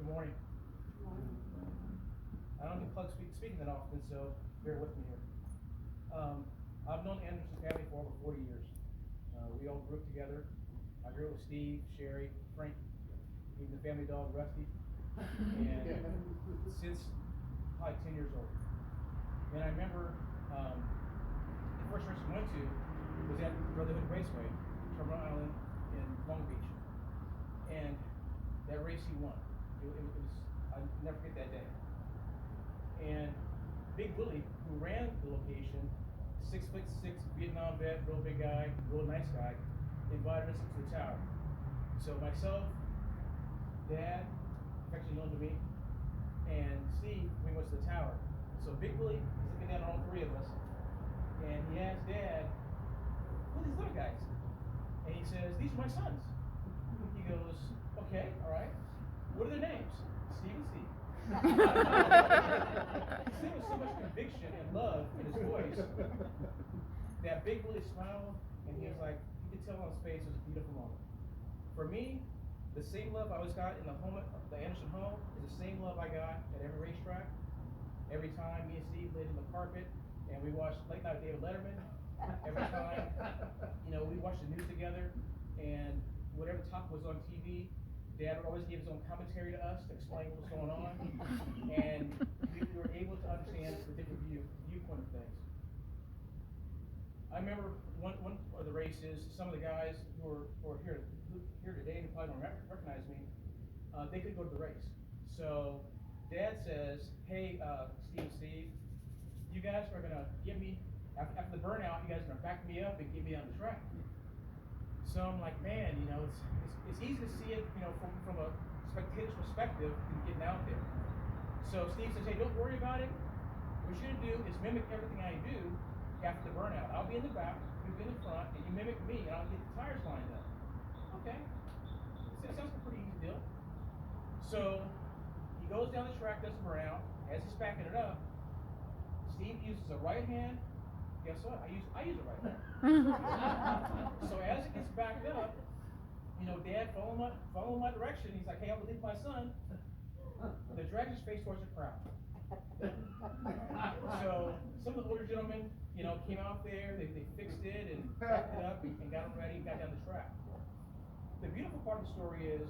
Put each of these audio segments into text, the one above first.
morning. I don't get plugged speaking that often, so bear with me here. I've known the Anderson family for over 40 years. We all grew up together. I grew up with Steve, Sherry, Frank, even the family dog, Rusty. And since probably 10 years old. And I remember the first race we went to was at Brotherhood Raceway, Terminal Island in Long Beach. And that race he won. It was, I'll never forget that day. And Big Willie, who ran the location, 6'6" Vietnam vet, real big guy, real nice guy, invited us to the tower. So myself, Dad, affectionately known to me, and Steve, we went to the tower. So Big Willie is looking down on all three of us, and he asked Dad, "Who are these little guys?" And he says, "These are my sons." He goes, "Okay, all right. What are their names?" "Steve and Steve." He said with so much conviction and love in his voice that Big Willie smiled, and he was like, you could tell on his face it was a beautiful moment. For me, the same love I always got in the Anderson home is the same love I got at every racetrack. Every time me and Steve laid in the carpet and we watched Late Night with David Letterman. Every time, we watched the news together, and whatever topic was on TV, Dad would always give his own commentary to us to explain what was going on, and we were able to understand the different viewpoint of things. I remember one of the races, some of the guys who are here today and probably don't recognize me, they couldn't go to the race. So Dad says, "Hey, Steve, you guys are going to get me, after the burnout, you guys are going to back me up and get me on the track." So I'm like, man, it's easy to see it, from a spectator's perspective than getting out there. So Steve says, "Hey, don't worry about it. What you're going to do is mimic everything I do after the burnout. I'll be in the back, you'll be in the front, and you mimic me, and I'll get the tires lined up." Okay. That sounds like a pretty easy deal. So he goes down the track, does the burnout. As he's backing it up, Steve uses a right hand. Guess what? I use a right hand. So as it gets backed up, Dad following my direction. He's like, "Hey, I'm gonna leave my son." The dragons face towards the crowd. So some of the older gentlemen, came out there. They fixed it and backed it up and got them ready and got down the track. The beautiful part of the story is,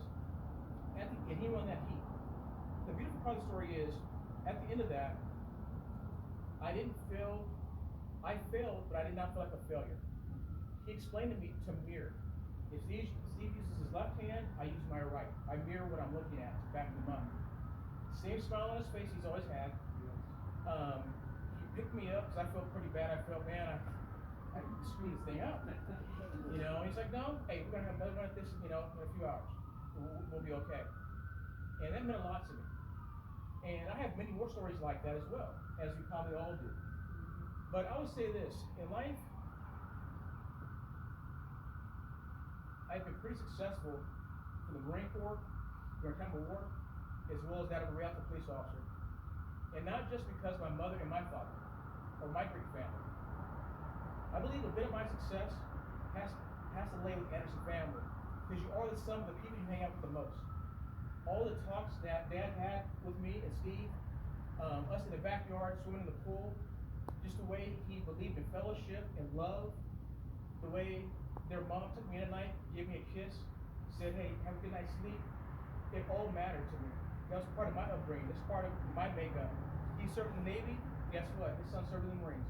and he won that heat. The beautiful part of the story is, at the end of that, I failed, but I did not feel like a failure. He explained to mirror. If Steve uses his left hand, I use my right. I mirror what I'm looking at to back him up. Same smile on his face he's always had. He picked me up because I felt pretty bad. I felt, man, I screwed this thing up. He's like, "No, hey, we're gonna have another one at this, in a few hours. We'll be okay." And that meant a lot to me. And I have many more stories like that as well, as we probably all do. But I would say this, in life, I've been pretty successful in the Marine Corps during time of war, as well as that of a Rialto police officer. And not just because of my mother and my father, or my great family. I believe a bit of my success has to lay with the Anderson family, because you are the sum of the people you hang out with the most. All the talks that Dad had with me and Steve, us in the backyard, swimming in the pool, just the way he believed in fellowship and love, the way their mom took me in at night, gave me a kiss, said, "Hey, have a good night's sleep," it all mattered to me. That was part of my upbringing. That's part of my makeup. He served in the Navy. Guess what? His son served in the Marines.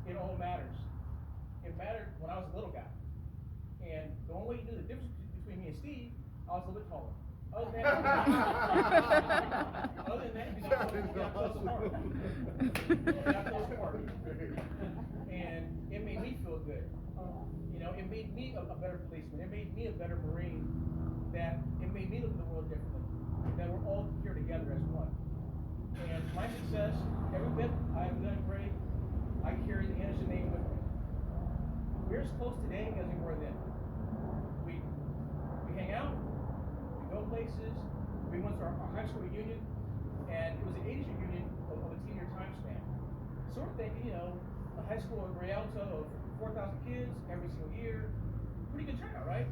It all matters. It mattered when I was a little guy. And the only way you knew the difference between me and Steve, I was a little bit taller. Other than that, we got close apart. And it made me feel good. It made me a better policeman. It made me a better Marine. That it made me look at the world differently. That we're all here together as one. And my success, every bit I've done great, I carry the Anderson name with me. We're as close today as we were then. We hang out, we go places. We went to our high school reunion, and it was an 80s reunion of a 10-year time span. Sort of thinking, a high school in Rialto of 4,000 kids every single year. Pretty good turnout, right?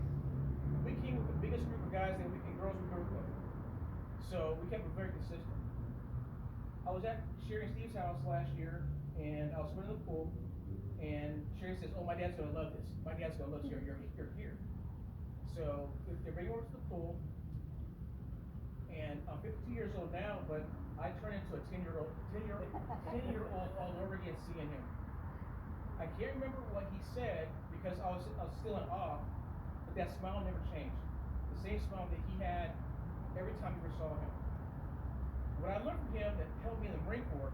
We came with the biggest group of guys and girls we grew up with. So we kept it very consistent. I was at Sherry and Steve's house last year, and I was swimming in the pool, and Sherry says, "Oh, my dad's gonna love this. My dad's gonna love this. You're here." So they bring me over to the pool, and I'm 52 years old now, but I turn into a 10-year-old all over again seeing him. I can't remember what he said because I was still in awe, but that smile never changed. The same smile that he had every time we saw him. What I learned from him that helped me in the Marine Corps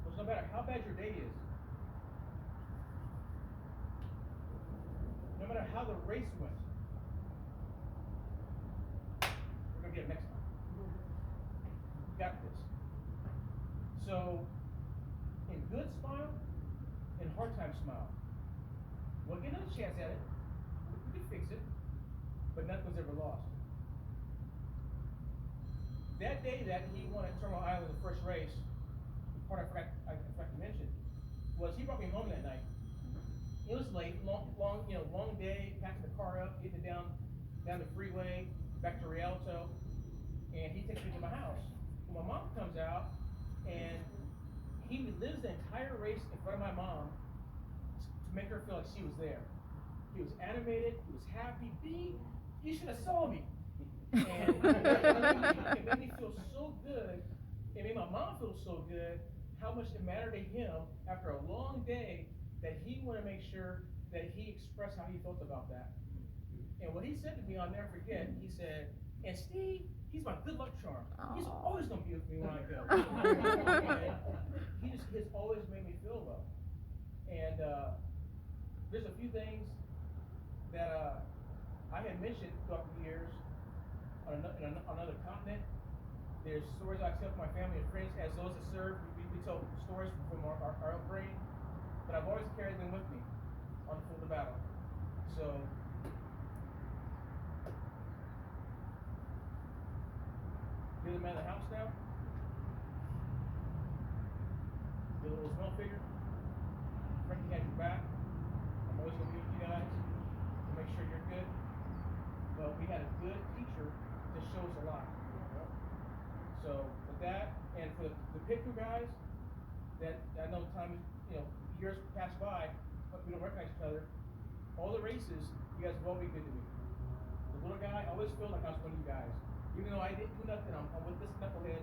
was no matter how bad your day is, no matter how the race went, we're gonna get it next time. You got this. So, in good smile, in hard time smile. We'll get another chance at it. We can fix it, but nothing was ever lost. That day that he won at Terminal Island the first race, the part I forgot to mention, was he brought me home that night. It was late, long day, packing the car up, getting it down the freeway, back to Rialto, and he takes me to my house. My mom comes out, and he lives the entire race in front of my mom to make her feel like she was there. He was animated, he was happy. B, you should have saw me. And it made me feel so good. It made my mom feel so good how much it mattered to him after a long day that he wanted to make sure that he expressed how he felt about that. And what he said to me, I'll never forget, he said, "And Steve, he's my good luck charm. He's always gonna be with me when I go." And he has always made me feel well. And there's a few things that I had mentioned throughout the years on another continent. There's stories I tell from my family and friends as those that serve. We tell stories from our upbringing, but I've always carried them with me on the field of battle. So you're the man of the house now. You're the little small figure. Frankie had your back. I'm always gonna be with you guys to make sure you're good. But we had a good teacher that shows a lot. So with that, and for the pit crew guys, that I know time, years pass by, but we don't recognize each other. All the races, you guys have all been good to me. The little guy, I always feel like I was one of you guys. Even though I didn't do nothing, I'm with this knucklehead.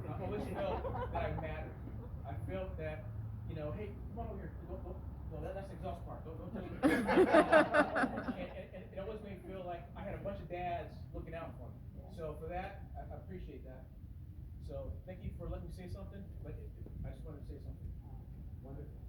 I always felt that I mattered. I felt that, hey, come on over here. No, that's the exhaust part. Don't touch me. and it always made me feel like I had a bunch of dads looking out for me. So for that, I appreciate that. So thank you for letting me say something, but I just wanted to say something. Wonderful.